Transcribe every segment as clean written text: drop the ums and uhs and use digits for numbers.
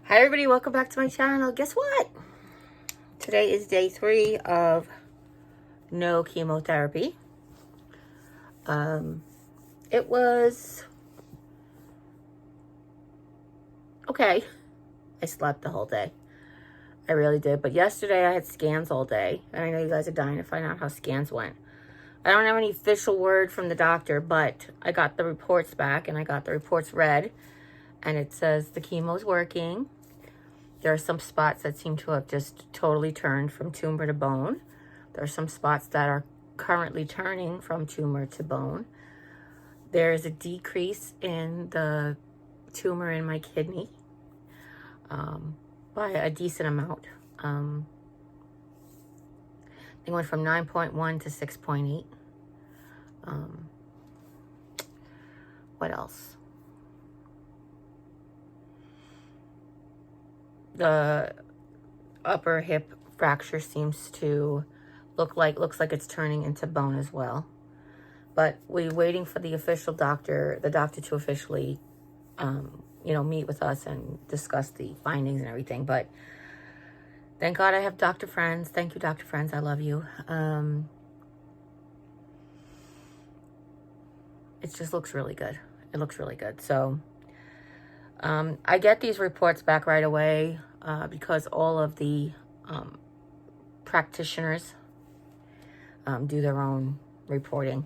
Hi everybody, welcome back to my channel. Guess what? Today is day 3 of no chemotherapy. It was okay. I slept the whole day. I really did. But yesterday I had scans all day. And I know you guys are dying to find out how scans went. I don't have any official word from the doctor, but I got the reports back and I got the reports read. And it says the chemo's working. There are some spots that seem to have just totally turned from tumor to bone. There are some spots that are currently turning from tumor to bone. There is a decrease in the tumor in my kidney by a decent amount. It went from 9.1 to 6.8. What else? The upper hip fracture seems to looks like it's turning into bone as well. But we're waiting for the official doctor, to officially, meet with us and discuss the findings and everything. But thank God I have Dr. Friends. Thank you, Dr. Friends. I love you. It just looks really good. It looks really good. So I get these reports back right away because all of the practitioners do their own reporting.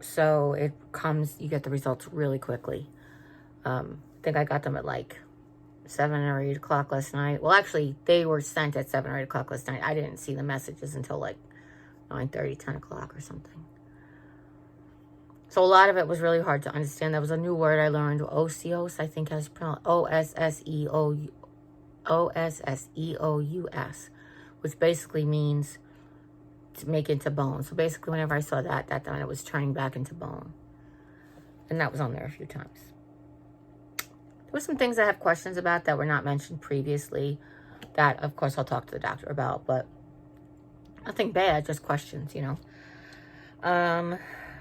So it comes, you get the results really quickly. I think I got them at like 7 or 8 o'clock last night. Well, actually, they were sent at 7 or 8 o'clock last night. I didn't see the messages until like 9:30, 10 o'clock or something. So a lot of it was really hard to understand. There was a new word I learned, OSSEOUS, I think has pronounced OSSEOUS, which basically means to make into bone. So basically whenever I saw that time it was turning back into bone. And that was on there a few times. There were some things I have questions about that were not mentioned previously that of course I'll talk to the doctor about, but nothing bad, just questions,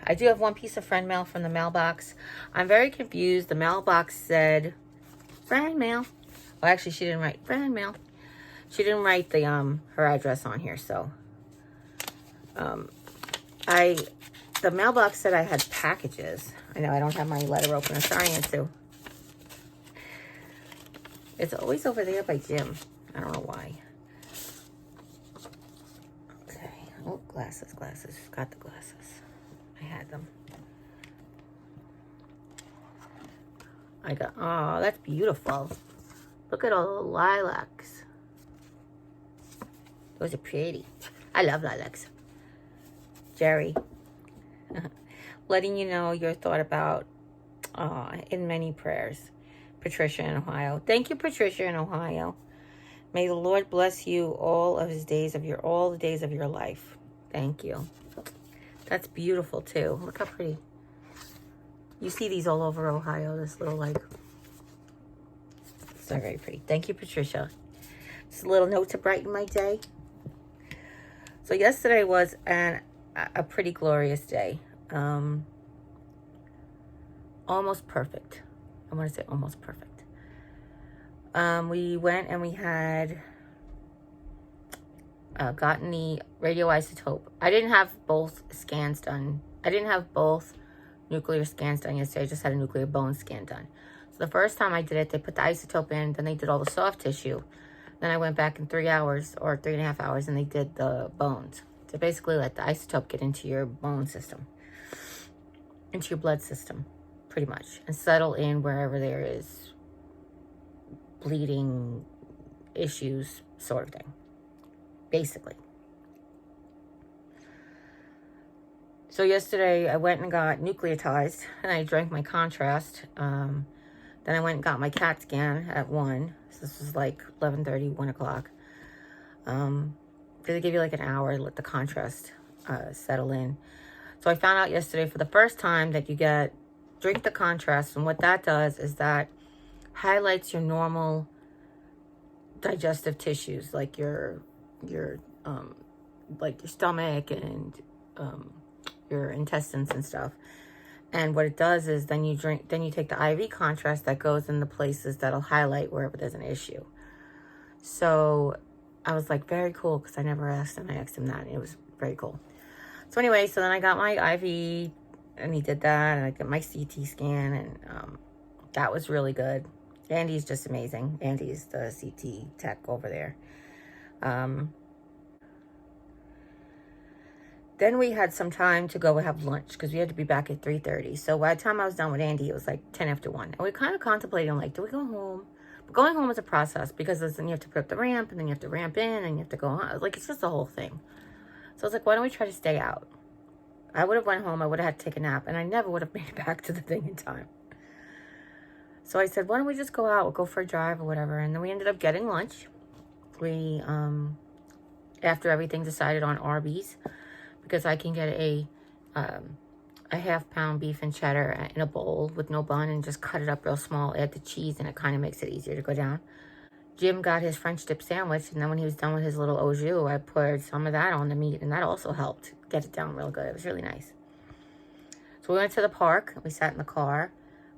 I do have one piece of friend mail from the mailbox. I'm very confused. The mailbox said friend mail. Well, actually, she didn't write friend mail. She didn't write the her address on here, so the mailbox said I had packages. I know I don't have my letter opener. Sorry, Ansu. It's always over there by Jim. I don't know why. Okay. Oh, glasses. Got the glasses. I had them. Oh, that's beautiful. Look at all the lilacs. Those are pretty. I love lilacs. Jerry. Letting you know your thought about in many prayers. Patricia in Ohio. Thank you, Patricia in Ohio. May the Lord bless you all the days of your life. Thank you. That's beautiful too. Look how pretty. You see these all over Ohio. This little like. It's not very pretty. Thank you, Patricia. Just a little note to brighten my day. So yesterday was a pretty glorious day. Almost perfect. I want to say almost perfect. We went and we had gotten the radioisotope. I didn't have both scans done. I didn't have both nuclear scans done yesterday. I just had a nuclear bone scan done. So the first time I did it, they put the isotope in, then they did all the soft tissue. Then I went back in 3 hours or 3.5 hours and they did the bones. So basically let the isotope get into your bone system, into your blood system, pretty much, and settle in wherever there is bleeding issues, sort of thing, basically. So yesterday I went and got nucleotized and I drank my contrast. Then I went and got my CAT scan at 1. So this was like 11:30, 1 o'clock. They give you like an hour to let the contrast settle in. So I found out yesterday for the first time that you drink the contrast, and what that does is that highlights your normal digestive tissues, like your stomach and your intestines and stuff. And what it does is then you take the IV contrast that goes in the places that'll highlight wherever there's an issue. So I was like, very cool, because I never asked him. I asked him that, and it was very cool. So anyway, so then I got my IV, and he did that, and I got my CT scan, and that was really good. Andy's just amazing. Andy's the CT tech over there. Then we had some time to go have lunch, because we had to be back at 3:30. So by the time I was done with Andy, it was like 10 after 1. And we kind of contemplated, like, do we go home? But going home is a process, because then you have to put up the ramp, and then you have to ramp in, and you have to go on. Like, it's just a whole thing. So I was like, why don't we try to stay out? I would have went home. I would have had to take a nap, and I never would have made it back to the thing in time. So I said, why don't we just go out? We'll go for a drive or whatever. And then we ended up getting lunch. We, after everything, decided on Arby's, because I can get a half-pound beef and cheddar in a bowl with no bun and just cut it up real small, add the cheese, and it kind of makes it easier to go down. Jim got his French dip sandwich, and then when he was done with his little au jus, I put some of that on the meat, and that also helped get it down real good. It was really nice. So we went to the park. We sat in the car,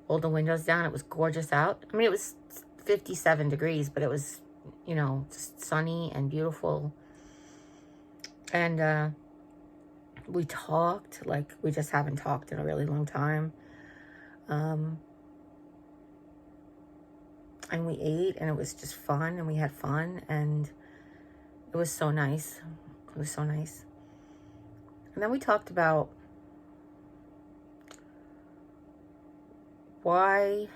rolled the windows down. It was gorgeous out. I mean, it was 57 degrees, but it was, you know, just sunny and beautiful. And we talked like we just haven't talked in a really long time. And we ate, and it was just fun, and we had fun, and it was so nice. It was so nice. And then we talked about why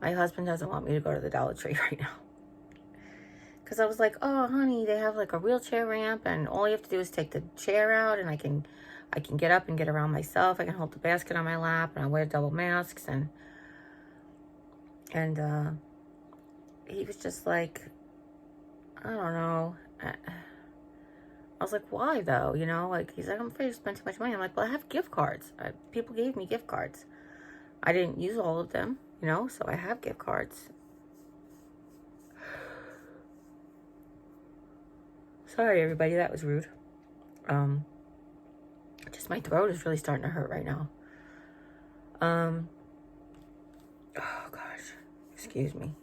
my husband doesn't want me to go to the Dollar Tree right now. Because I was like, oh, honey, they have like a wheelchair ramp, and all you have to do is take the chair out, and I can get up and get around myself. I can hold the basket on my lap, and I wear double masks, and he was just like, I don't know. I was like, why though? You know, like, he's like, I'm afraid to spend too much money. I'm like, well, I have gift cards. People gave me gift cards. I didn't use all of them, you know, so I have gift cards. Sorry, everybody, that was rude. Just my throat is really starting to hurt right now. Oh gosh, excuse me.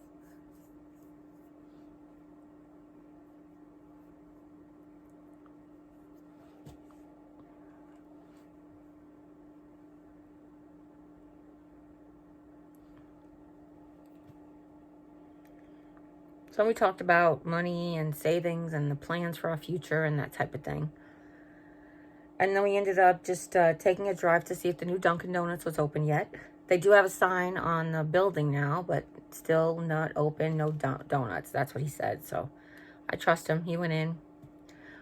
So we talked about money and savings and the plans for our future and that type of thing. And then we ended up just taking a drive to see if the new Dunkin' Donuts was open yet. They do have a sign on the building now, but still not open, no donuts. That's what he said. So I trust him. He went in.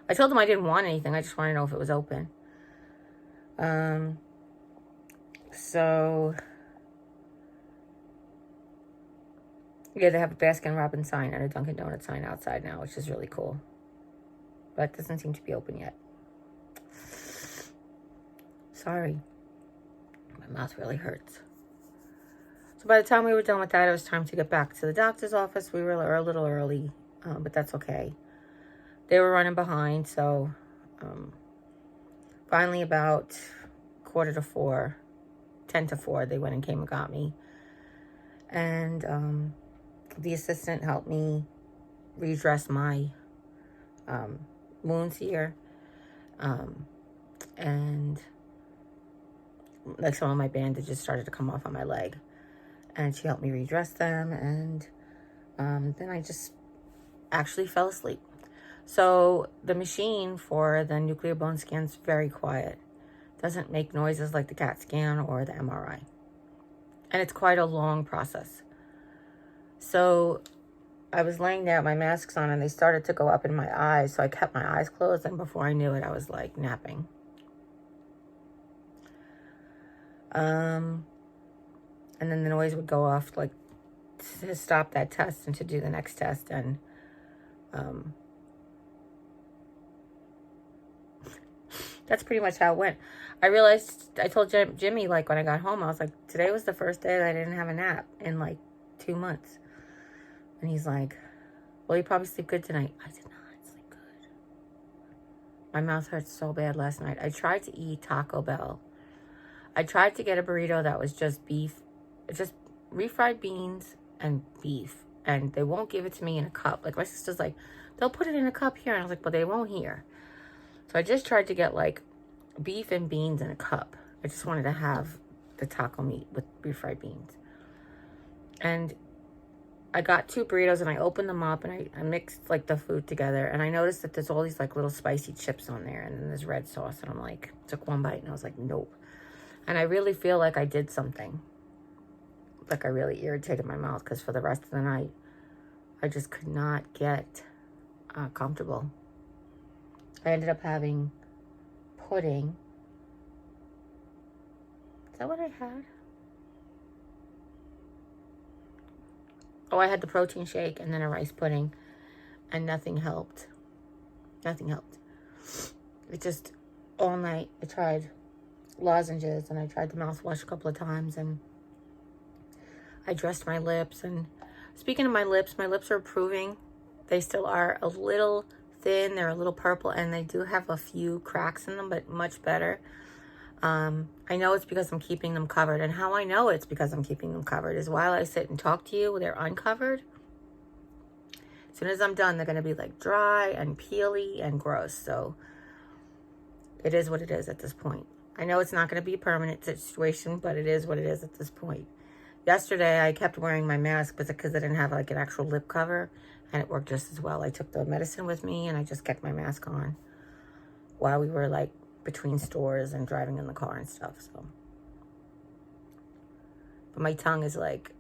I told him I didn't want anything. I just wanted to know if it was open. So yeah, they have a Baskin Robbins sign and a Dunkin' Donuts sign outside now, which is really cool. But it doesn't seem to be open yet. Sorry. My mouth really hurts. So by the time we were done with that, it was time to get back to the doctor's office. We were a little early, but that's okay. They were running behind, so finally about 3:45, 10 to 4, they went and came and got me. And the assistant helped me redress my wounds here. And like some of my bandages started to come off on my leg. And she helped me redress them. And then I just actually fell asleep. So the machine for the nuclear bone scan is very quiet. Doesn't make noises like the CAT scan or the MRI. And it's quite a long process. So I was laying there with my masks on, and they started to go up in my eyes. So I kept my eyes closed, and before I knew it, I was like napping. And then the noise would go off, like, to stop that test and to do the next test. And that's pretty much how it went. I realized, I told Jimmy, like, when I got home, I was like, today was the first day that I didn't have a nap in, like, 2 months. And he's like, well, you probably sleep good tonight. I did not sleep good. My mouth hurt so bad last night. I tried to eat Taco Bell. I tried to get a burrito that was just beef, just refried beans and beef. And they won't give it to me in a cup. Like, my sister's like, they'll put it in a cup here. And I was like, but they won't here. So I just tried to get, like, beef and beans in a cup. I just wanted to have the taco meat with refried beans. And I got 2 burritos, and I opened them up, and I mixed, like, the food together. And I noticed that there's all these, like, little spicy chips on there. And then there's red sauce. And I'm like, took one bite, and I was like, nope. And I really feel like I did something. Like, I really irritated my mouth, because for the rest of the night, I just could not get comfortable. I ended up having pudding. Is that what I had? Oh, I had the protein shake and then a rice pudding, and nothing helped. Nothing helped. It just, all night, I tried lozenges, and I tried the mouthwash a couple of times, and I dressed my lips. And speaking of my lips are improving. They still are a little thin. They're a little purple, and they do have a few cracks in them, but much better. I know it's because I'm keeping them covered. And how I know it's because I'm keeping them covered is while I sit and talk to you, they're uncovered. As soon as I'm done, they're going to be like dry and peely and gross. So it is what it is at this point. I know it's not going to be a permanent situation, but it is what it is at this point. Yesterday, I kept wearing my mask because I didn't have like an actual lip cover, and it worked just as well. I took the medicine with me, and I just kept my mask on while we were like between stores and driving in the car and stuff. So, but my tongue is like,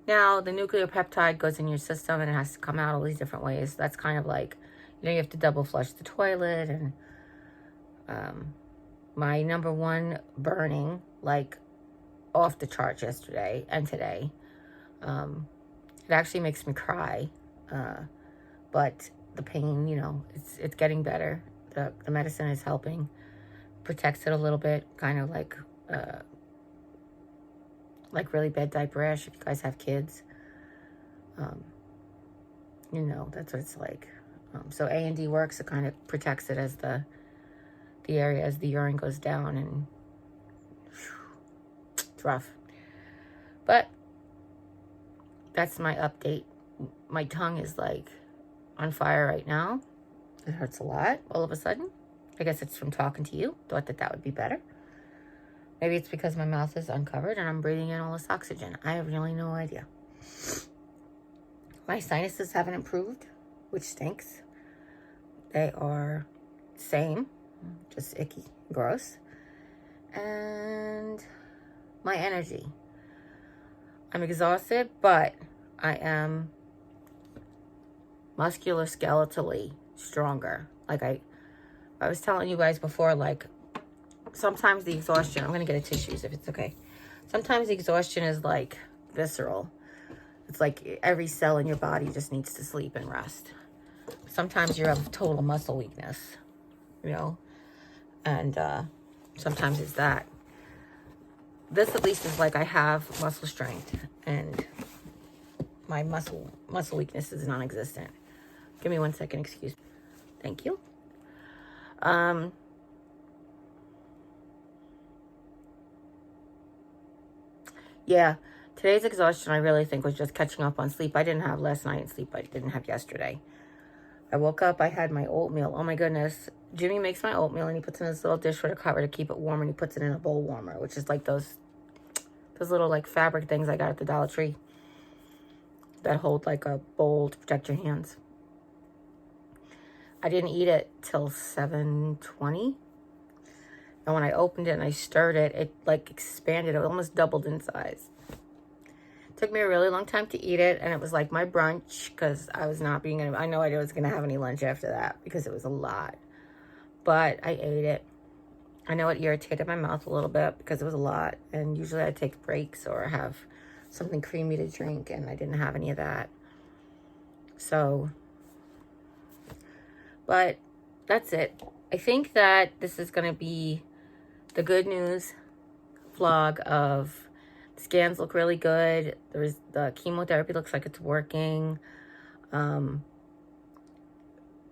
now the nucleopeptide goes in your system, and it has to come out all these different ways. That's kind of like, you know, you have to double flush the toilet, and my number one burning, like, off the charts yesterday and today. It actually makes me cry, but the pain, you know, it's getting better. The medicine is helping, protects it a little bit, kind of like really bad diaper rash. If you guys have kids, you know, that's what it's like. So A&D works. It kind of protects it as the area as the urine goes down, and it's rough. But that's my update. My tongue is like on fire right now. It hurts a lot all of a sudden. I guess it's from talking to you. Thought that would be better. Maybe it's because my mouth is uncovered and I'm breathing in all this oxygen. I have really no idea. My sinuses haven't improved, which stinks. They are same, just icky, gross. And my energy. I'm exhausted, but I am musculoskeletally stronger. Like I was telling you guys before, like, sometimes the exhaustion, I'm going to get a tissues if it's okay. Sometimes the exhaustion is like visceral. It's like every cell in your body just needs to sleep and rest. Sometimes you have total muscle weakness, you know, and sometimes it's that. This at least is like I have muscle strength, and my muscle weakness is non-existent. Give me 1 second, excuse me. Thank you. Yeah, today's exhaustion I really think was just catching up on sleep I didn't have last night, and sleep I didn't have yesterday. I woke up, I had my oatmeal. Oh my goodness. Jimmy makes my oatmeal, and he puts it in this little dishwater cover to keep it warm, and he puts it in a bowl warmer, which is like those little like fabric things I got at the Dollar Tree that hold like a bowl to protect your hands. I didn't eat it till 7:20. And when I opened it and I stirred it, it like expanded. It almost doubled in size. It took me a really long time to eat it, and it was like my brunch, because I was not being, I know I was going to have any lunch after that because it was a lot. But I ate it. I know it irritated my mouth a little bit because it was a lot, and usually I take breaks or have something creamy to drink, and I didn't have any of that. So, but that's it. I think that this is going to be the good news vlog of scans look really good. The chemotherapy looks like it's working.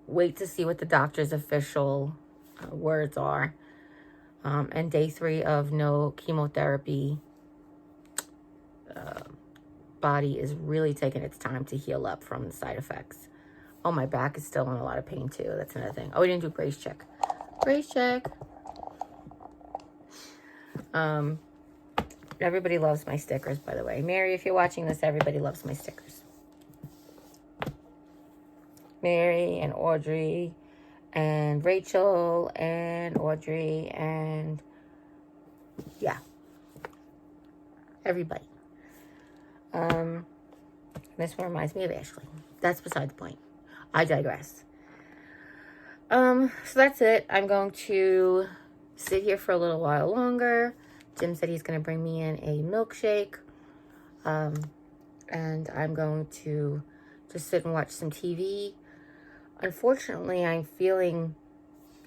Wait to see what the doctor's official words are. And day 3 of no chemotherapy. Body is really taking its time to heal up from the side effects. Oh, my back is still in a lot of pain too. That's another thing. Oh, we didn't do brace check. Brace check. Everybody loves my stickers, by the way. Mary, if you're watching this, everybody loves my stickers. Mary and Audrey and Rachel and Audrey and yeah, everybody. This one reminds me of Ashley. That's beside the point. I digress. So that's it. I'm going to sit here for a little while longer. Jim said he's going to bring me in a milkshake. And I'm going to just sit and watch some TV. Unfortunately, I'm feeling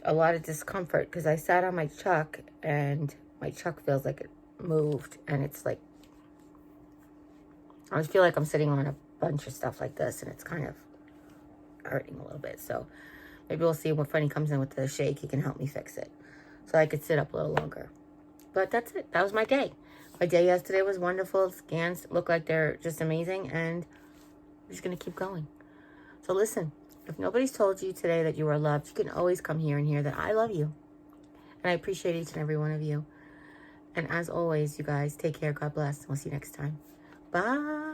a lot of discomfort because I sat on my chuck and my chuck feels like it moved, and it's like, I feel like I'm sitting on a bunch of stuff like this and it's kind of hurting a little bit. So maybe we'll see when Funny comes in with the shake, he can help me fix it so I could sit up a little longer. But that's it. That was my day. My day yesterday was wonderful. Scans look like they're just amazing, and I'm just going to keep going. So listen, if nobody's told you today that you are loved, you can always come here and hear that I love you. And I appreciate each and every one of you. And as always, you guys, take care. God bless. We'll see you next time. Bye.